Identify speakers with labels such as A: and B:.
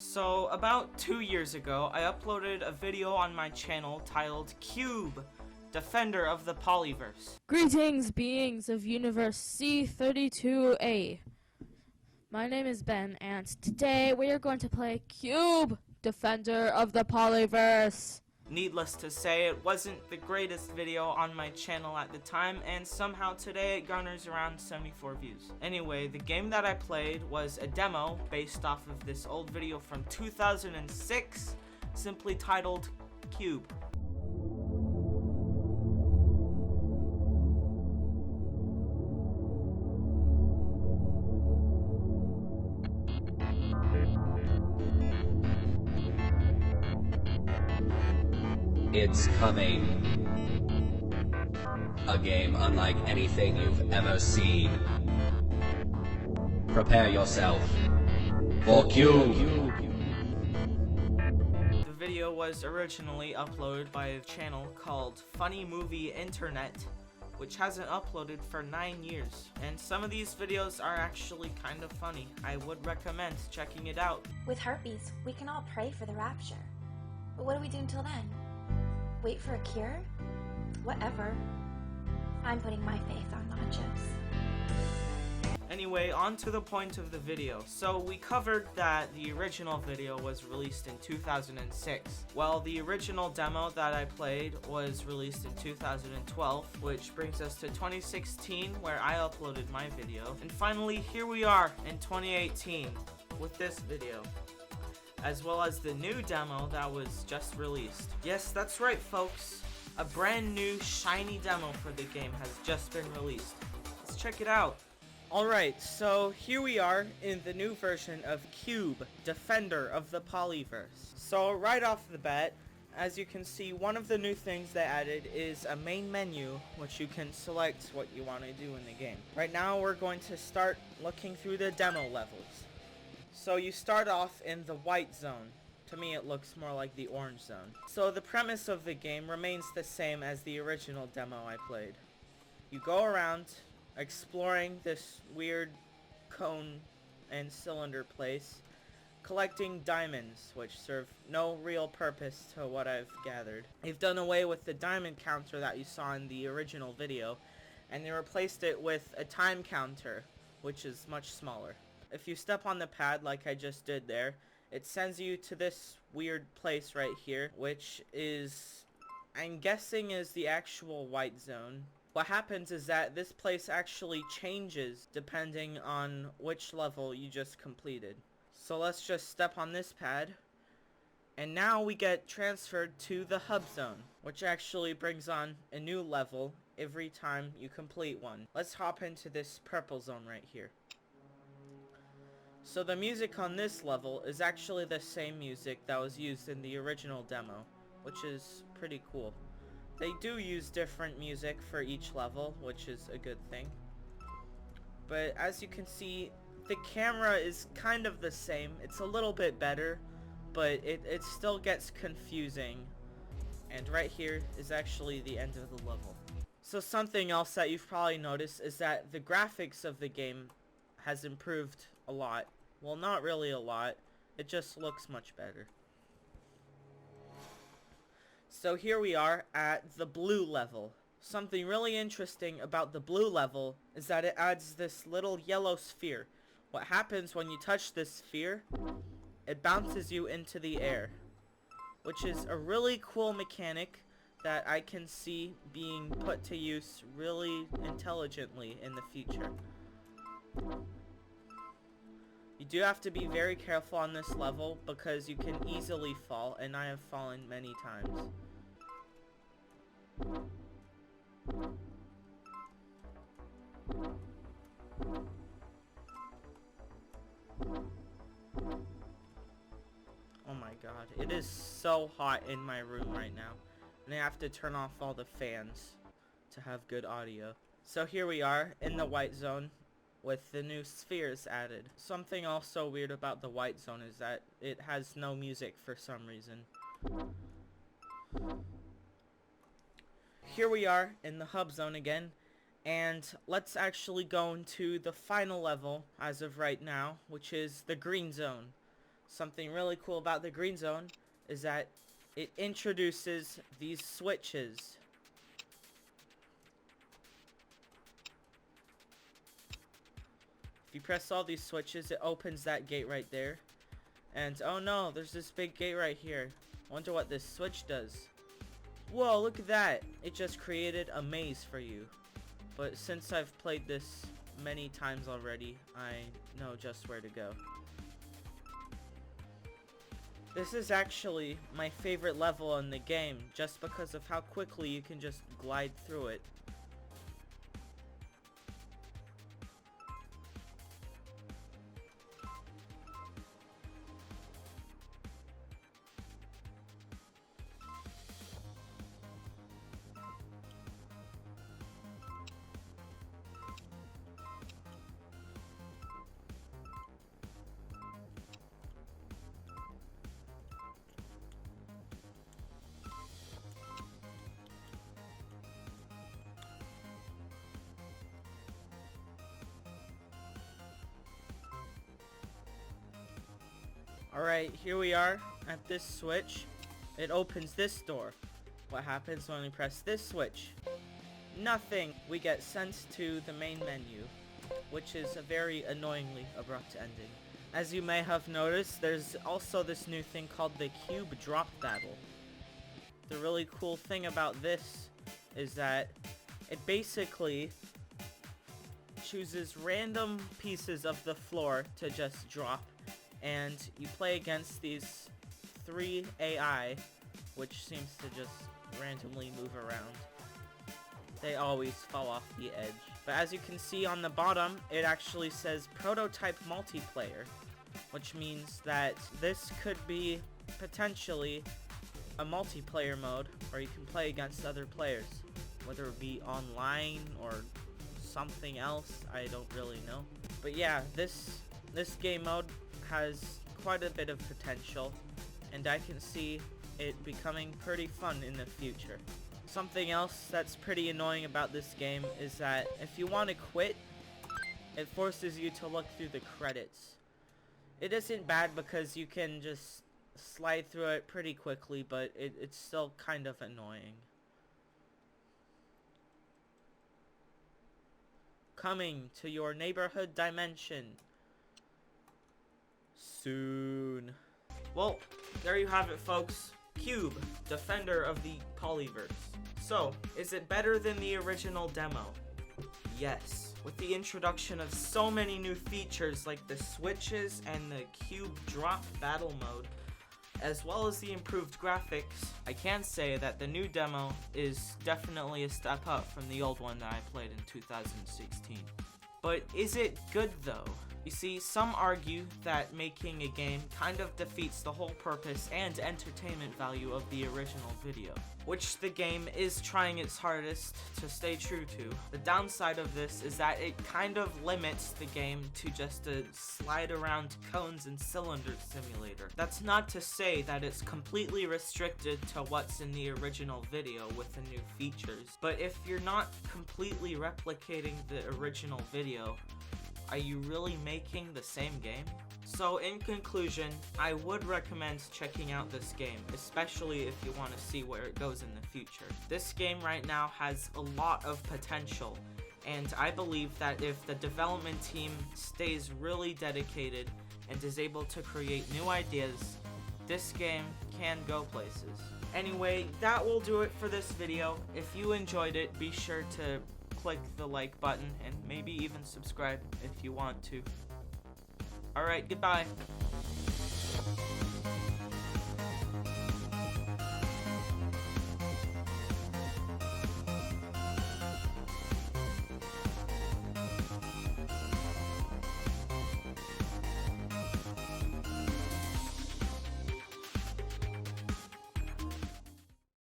A: So, about 2 years ago, I uploaded a video on my channel titled Cube, Defender of the Polyverse.
B: Greetings, beings of Universe C32A. My name is Ben, and today we are going to play Cube, Defender of the Polyverse.
A: Needless to say, it wasn't the greatest video on my channel at the time, and somehow today it garners around 74 views. Anyway, the game that I played was a demo based off of this old video from 2006, simply titled Cube.
C: It's coming. A game unlike anything you've ever seen. Prepare yourself for Cube.
A: The video was originally uploaded by a channel called Funny Movie Internet, which hasn't uploaded for 9 years. And some of these videos are actually kind of funny. I would recommend checking it out.
D: With heartbeats, we can all pray for the rapture. But what do we do until then? Wait for a cure? Whatever. I'm putting my faith on nachos.
A: Anyway, on to the point of the video. So we covered that the original video was released in 2006. Well, the original demo that I played was released in 2012, which brings us to 2016, where I uploaded my video. And finally, here we are in 2018 with this video, as well as the new demo that was just released. Yes, that's right, folks. A brand new shiny demo for the game has just been released. Let's check it out. Alright, so here we are in the new version of Cube, Defender of the Polyverse. So right off the bat, as you can see, one of the new things they added is a main menu, which you can select what you want to do in the game. Right now we're going to start looking through the demo levels. So you start off in the white zone. To me it looks more like the orange zone. So the premise of the game remains the same as the original demo I played. You go around exploring this weird cone and cylinder place, collecting diamonds, which serve no real purpose to what I've gathered. They've done away with the diamond counter that you saw in the original video, and they replaced it with a time counter, which is much smaller. If you step on the pad like I just did there, it sends you to this weird place right here, which is, I'm guessing, is the actual white zone. What happens is that this place actually changes depending on which level you just completed. So let's just step on this pad, and now we get transferred to the hub zone, which actually brings on a new level every time you complete one. Let's hop into this purple zone right here. So the music on this level is actually the same music that was used in the original demo, which is pretty cool. They do use different music for each level, which is a good thing. But as you can see, the camera is kind of the same. It's a little bit better, but it still gets confusing. And right here is actually the end of the level. So something else that you've probably noticed is that the graphics of the game has improved a lot. Well, not really a lot. It just looks much better. So here we are at the blue level. Something really interesting about the blue level is that it adds this little yellow sphere. What happens when you touch this sphere, it bounces you into the air, which is a really cool mechanic that I can see being put to use really intelligently in the future. You do have to be very careful on this level because you can easily fall, and I have fallen many times. Oh my god, it is so hot in my room right now, and I have to turn off all the fans to have good audio. So here we are in the white zone, with the new spheres added. Something also weird about the white zone is that it has no music for some reason. Here we are in the hub zone again, and let's actually go into the final level as of right now, which is the green zone. something really cool about the green zone is that it introduces these switches. If you press all these switches, it opens that gate right there. And oh no, there's this big gate right here. I wonder what this switch does. Whoa, look at that. It just created a maze for you. But since I've played this many times already, I know just where to go. This is actually my favorite level in the game, just because of how quickly you can just glide through it. Alright, here we are at this switch. It opens this door. What happens when we press this switch? Nothing. We get sent to the main menu, which is a very annoyingly abrupt ending. As you may have noticed, there's also this new thing called the Cube Drop Battle. The really cool thing about this is that it basically chooses random pieces of the floor to just drop, and you play against these 3 AI, which seems to just randomly move around. They always fall off the edge. But as you can see on the bottom, it actually says Prototype Multiplayer, which means that this could be potentially a multiplayer mode where you can play against other players, whether it be online or something else, I don't really know. But yeah, this game mode has quite a bit of potential, and I can see it becoming pretty fun in the future. Something else that's pretty annoying about this game is that if you want to quit, it forces you to look through the credits. It isn't bad because you can just slide through it pretty quickly, but it's still kind of annoying. Coming to your neighborhood dimension soon. Well, there you have it, folks. Cube, Defender of the Polyverse. So, is it better than the original demo? Yes. With the introduction of so many new features like the switches and the Cube Drop Battle mode, as well as the improved graphics, I can say that the new demo is definitely a step up from the old one that I played in 2016. But is it good though? You see, some argue that making a game kind of defeats the whole purpose and entertainment value of the original video, which the game is trying its hardest to stay true to. The downside of this is that it kind of limits the game to just a slide around cones and cylinders simulator. That's not to say that it's completely restricted to what's in the original video with the new features, but if you're not completely replicating the original video, are you really making the same game? So in conclusion, I would recommend checking out this game, especially if you want to see where it goes in the future. This game right now has a lot of potential, and I believe that if the development team stays really dedicated and is able to create new ideas, this game can go places. Anyway, that will do it for this video. If you enjoyed it, be sure to click the like button and maybe even subscribe if you want to. Alright, goodbye.